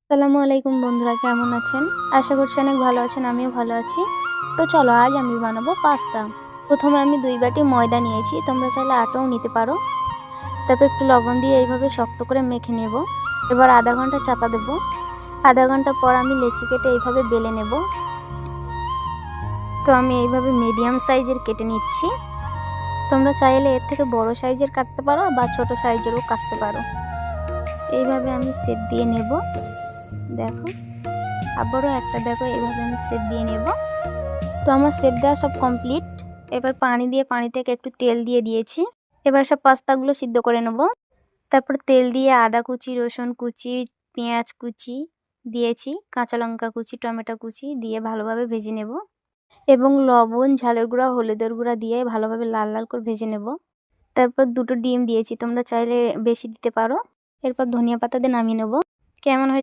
আসসালামু আলাইকুম বন্ধুরা, কেমন আছেন? আশা করছি অনেক ভালো আছেন, আমিও ভালো আছি। তো চলো আজ আমি বানাবো পাস্তা। প্রথমে আমি 2 বাটি ময়দা নিয়েছি, তোমরা চাইলে আটাও নিতে পারো। তারপর একটু লবণ দিয়ে এইভাবে শক্ত করে মেখে নেব। এবার আধা ঘন্টা চাপা দেবো। আধা ঘন্টা পর আমি লেচি কেটে এইভাবে বেলে নেব। তো আমি এইভাবে মিডিয়াম সাইজের কেটে নিচ্ছি। তোমরা চাইলে এর থেকে বড় সাইজের কাটতে পারো বা ছোট সাইজেরও কাটতে পারো। এইভাবে আমি শেপ দিয়ে নেব। দেখো, আবারও একটা দেখো, এইভাবে আমি শেপ দিয়ে নেব। তো আমার শেপ দেওয়া সব কমপ্লিট। এবার পানি দিয়ে পানি থেকে একটু তেল দিয়ে দিয়েছি। এবার সব পাস্তাগুলো সিদ্ধ করে নেব। তারপর তেল দিয়ে আদা কুচি, রসুন কুচি, পেঁয়াজ কুচি দিয়েছি, কাঁচা লঙ্কা কুচি, টমেটো কুচি দিয়ে ভালোভাবে ভেজে নেব এবং লবণ, ঝালের গুঁড়া, হলুদের গুঁড়া দিয়ে ভালোভাবে লাল লাল করে ভেজে নেব। তারপর 2টো ডিম দিয়েছি, তোমরা চাইলে বেশি দিতে পারো। এরপর ধনিয়া পাতা দিয়ে নামিয়ে নেব। কেমন হয়